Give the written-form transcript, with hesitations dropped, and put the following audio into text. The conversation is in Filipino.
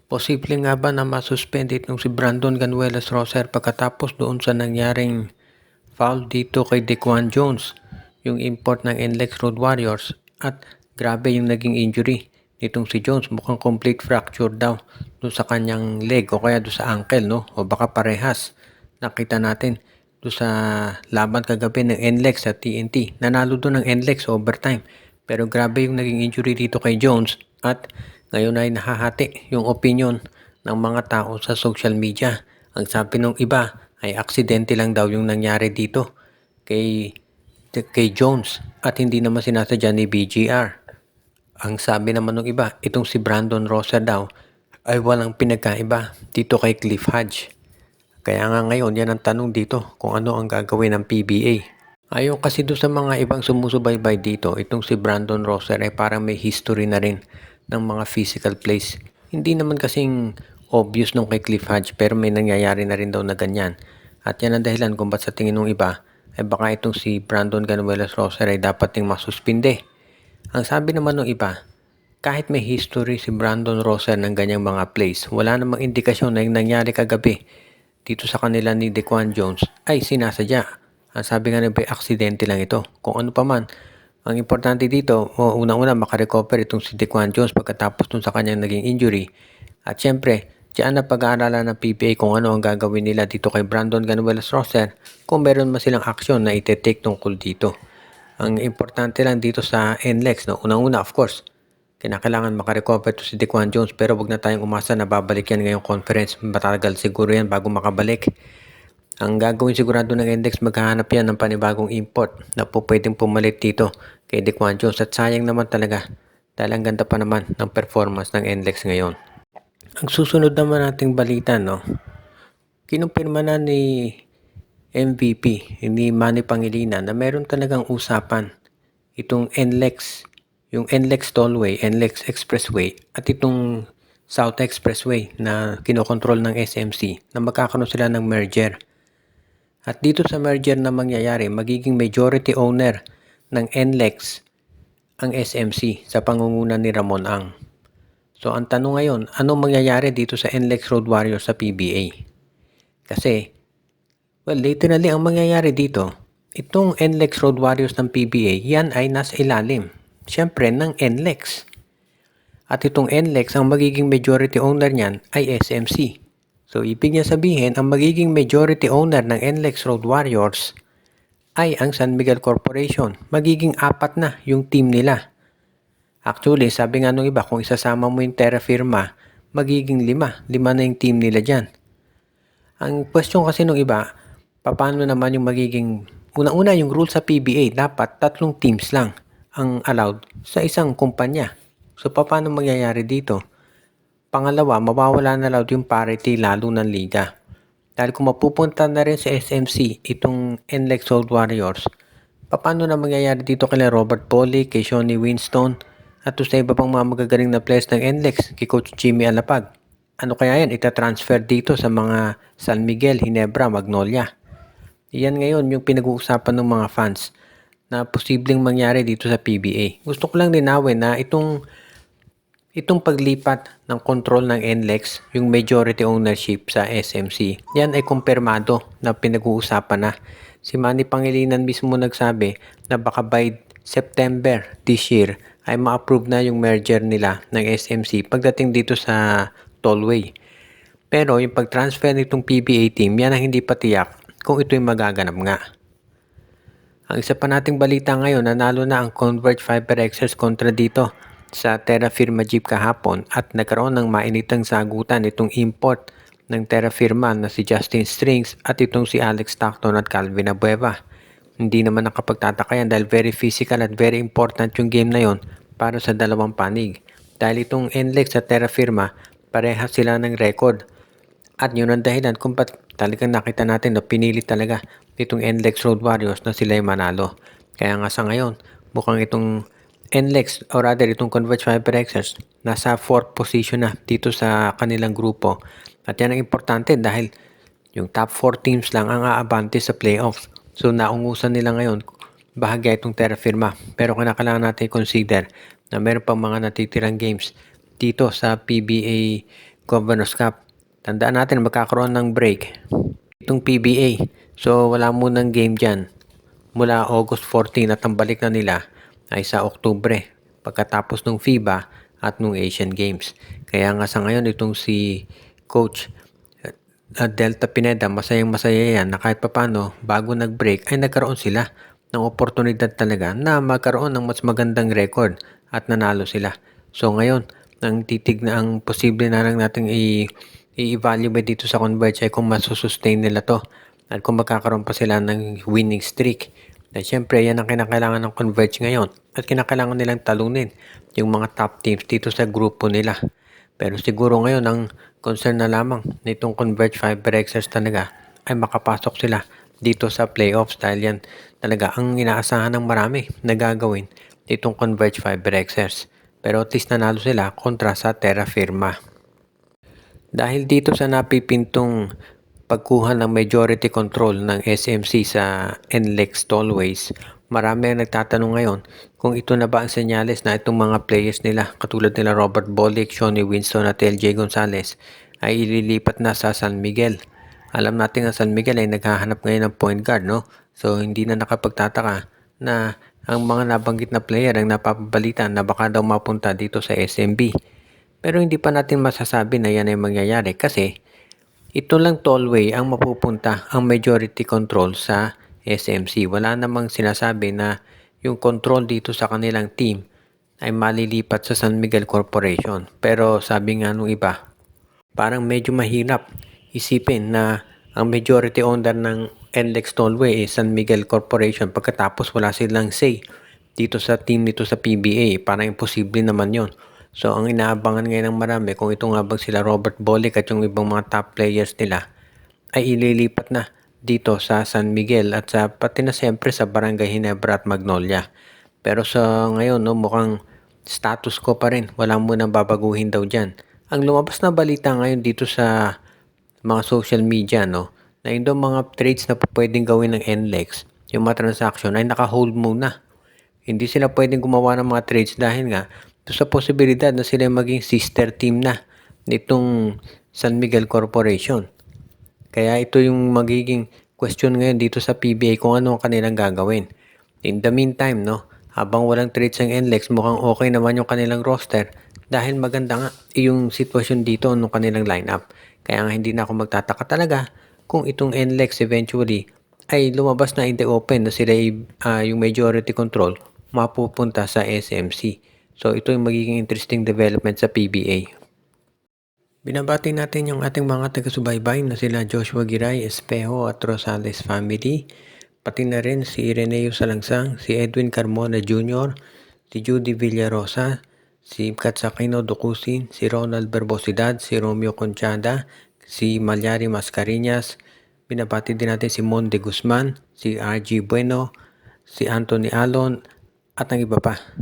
Posible nga ba na masuspend itong si Brandon Ganuelas Roser pagkatapos doon sa nangyaring foul dito kay Dequan Jones, yung import ng NLEX Road Warriors, at grabe yung naging injury nitong si Jones, mukhang complete fracture daw doon sa kanyang leg o kaya doon sa ankle, no? O baka parehas. Nakita natin doon sa laban kagabi ng NLEX sa TNT. Nanalo doon ng NLEX overtime. Pero grabe yung naging injury dito kay Jones at ngayon ay nahahati yung opinion ng mga tao sa social media. Ang sabi ng iba ay aksidente lang daw yung nangyari dito kay Jones at hindi naman sinasadya ni BGR. Ang sabi naman ng iba, itong si Brandon Rosa daw ay walang pinagkaiba dito kay Cliff Hodge. Kaya nga ngayon yan ang tanong dito kung ano ang gagawin ng PBA. Ayon kasi doon sa mga ibang sumusubaybay dito, itong si Brandon Roser ay parang may history na rin ng mga physical plays. Hindi naman kasing obvious nung kay Cliff Hodge pero may nangyayari na rin daw na ganyan. At yan ang dahilan kung ba't sa tingin ng iba ay baka itong si Brandon Ganuelas Roser ay dapat ding masuspinde. Ang sabi naman ng iba, kahit may history si Brandon Roser ng ganyang mga plays, wala namang indikasyon na yung nangyari kagabi dito sa kanila ni Dequan Jones ay sinasadya. Ang sabi nga nila, aksidente lang ito. Kung ano pa man, ang importante dito, unang-una makarecover itong si Dequan Jones pagkatapos dun sa kanyang naging injury. At syempre, diyan na pag-aaralan ng PBA kung ano ang gagawin nila dito kay Brandon Ganuelas Roser kung meron man silang aksyon na ite-take tungkol dito. Ang importante lang dito sa NLEX, no? Unang-una, of course, kinakailangan makarecover to si Dequan Jones pero wag na tayong umasa na babalik yan ngayong conference. Matagal siguro yan bago makabalik. Ang gagawin sigurado ng index, maghahanap yan ng panibagong import na po pwedeng pumalit dito kay Dequan Jones. At sayang naman talaga dahil ang ganda pa naman ng performance ng index ngayon. Ang susunod naman nating balita, no? Kinumpirma na ni MVP, ni Manny Pangilinan, na meron talagang usapan itong NLEX, yung NLEX Tollway, NLEX Expressway at itong South Expressway na kinokontrol ng SMC na magkakaroon sila ng merger. At dito sa merger na mangyayari, magiging majority owner ng NLEX ang SMC sa pangunguna ni Ramon Ang. So ang tanong ngayon, anong mangyayari dito sa NLEX Road Warriors sa PBA? Kasi, well, literally ang mangyayari dito, itong NLEX Road Warriors ng PBA, yan ay nasa ilalim, syempre, ng NLEX. At itong NLEX, ang magiging majority owner niyan ay SMC. So, ibig niya sabihin, ang magiging majority owner ng NLEX Road Warriors ay ang San Miguel Corporation. Magiging 4 na yung team nila. Actually, sabi nga nung iba, kung isasama mo yung Terra Firma, magiging 5. 5 na yung team nila dyan. Ang question kasi nung iba, paano naman yung magiging, una-una yung rule sa PBA, dapat 3 teams lang ang allowed sa isang kumpanya. So, paano mangyayari dito? Pangalawa, mawawala na yung parity lalo ng liga. Dahil kung mapupunta na rin sa SMC itong NLEX Road Warriors, paano na mangyayari dito kay Robert Polly, kay Shawnee Winston, at sa iba pang mga magagaling na players ng NLEX, kay Coach Jimmy Alapag? Ano kaya yan? Ita-transfer dito sa mga San Miguel, Ginebra, Magnolia. Iyan ngayon yung pinag-uusapan ng mga fans na posibleng mangyari dito sa PBA. Gusto ko lang linawin na itong paglipat ng control ng NLEX, yung majority ownership sa SMC, yan ay kumpirmado na pinag-uusapan na. Si Manny Pangilinan mismo nagsabi na baka by September this year ay ma-approve na yung merger nila ng SMC pagdating dito sa tollway. Pero yung pag-transfer nitong PBA team, yan ang hindi pa tiyak kung ito'y magaganap nga. Ang isa pa nating balita ngayon, nanalo na ang Converge FiberXers kontra dito sa Terra Firma Jeep kahapon at nagkaroon ng mainitang sagutan itong import ng Terra Firma na si Justin Strings at itong si Alex Stockton at Calvin Abueva. Hindi naman nakapagtataka yan dahil very physical at very important yung game na yon para sa dalawang panig. Dahil itong NLEX at Terra Firma, parehas sila ng record. At yun ang dahilan kung ba't talagang nakita natin na pinili talaga itong NLEX Road Warriors na sila ay manalo. Kaya nga sa ngayon, mukhang itong NLEX or rather itong Converge FiberXers nasa 4th position na dito sa kanilang grupo. At yan ang importante dahil yung top 4 teams lang ang aabante sa playoffs. So naungusan nila ngayon bahagya itong Terra Firma. Pero kailangan natin consider na meron pang mga natitirang games dito sa PBA Governors Cup. Tandaan natin magkakaroon ng break itong PBA. So wala munang game dyan mula August 14 at ang balik na nila ay sa Oktubre pagkatapos ng FIBA at ng Asian Games. Kaya nga sa ngayon itong si Coach Delta Pineda, masayang-masaya yan na kahit papano bago nag-break ay nagkaroon sila ng oportunidad talaga na magkaroon ng mas magandang record at nanalo sila. So ngayon, ang posible na lang natin i-evaluate dito sa Converge ay kung masusustain nila to at kung magkakaroon pa sila ng winning streak. At syempre, yan ang kinakailangan ng Converge ngayon at kinakailangan nilang talunin yung mga top teams dito sa grupo nila. Pero siguro ngayon ang concern na lamang nitong Converge Fiberxers talaga ay makapasok sila dito sa playoffs dahil yan talaga ang inaasahan ng marami na gagawin nitong Converge Fiberxers. Pero at least nanalo sila kontra sa Terra Firma. Dahil dito sa napipintong pagkuha ng majority control ng SMC sa NLEX Tollways, marami ang nagtatanong ngayon kung ito na ba ang senyales na itong mga players nila katulad nila Robert Bolick, Shonny Winston at LJ Gonzalez ay ililipat na sa San Miguel. Alam natin ang San Miguel ay naghahanap ngayon ng point guard, no? So hindi na nakapagtataka na ang mga nabanggit na player ang napapabalitan na baka daw mapunta dito sa SMB. Pero hindi pa natin masasabi na yan ay mangyayari kasi ito lang tollway ang mapupunta ang majority control sa SMC. Wala namang sinasabi na yung control dito sa kanilang team ay malilipat sa San Miguel Corporation. Pero sabi nga nung iba, parang medyo mahirap isipin na ang majority owner ng NLEX Tollway is San Miguel Corporation pagkatapos wala silang say dito sa team nito sa PBA. Parang imposible naman yon. So, ang inaabangan ngayon ng marami kung ito nga bang sila Robert Bolick at yung ibang mga top players nila ay ililipat na dito sa San Miguel at sa pati na siyempre sa Barangay Ginebra at Magnolia. Pero sa ngayon, no, mukhang status quo pa rin. Wala munang babaguhin daw dyan. Ang lumabas na balita ngayon dito sa mga social media, no, na yung mga trades na pwedeng gawin ng NLEX, yung mga transaction ay naka-hold muna. Hindi sila pwedeng gumawa ng mga trades dahil nga sa posibilidad na sila maging sister team na nitong San Miguel Corporation. Kaya ito yung magiging question ngayon dito sa PBA kung ano ang kanilang gagawin. In the meantime, no, habang walang trades ng NLEX, mukhang okay naman yung kanilang roster dahil maganda nga yung sitwasyon dito ng kanilang lineup. Kaya nga hindi na ako magtataka talaga kung itong NLEX eventually ay lumabas na in the open na sila yung majority control mapupunta sa SMC. So ito yung magiging interesting development sa PBA. Binabati natin yung ating mga taga-subaybay na sila Joshua Giray, Espejo at Rosales family. Pati na rin si Ireneo Salangsang, si Edwin Carmona Jr., si Judy Villarosa, si Katsakino Dukusin, si Ronald Berbosidad, si Romeo Conchada, si Malyari Mascariñas. Binabati din natin si Monde Guzman, si RG Bueno, si Anthony Alon at ang iba pa.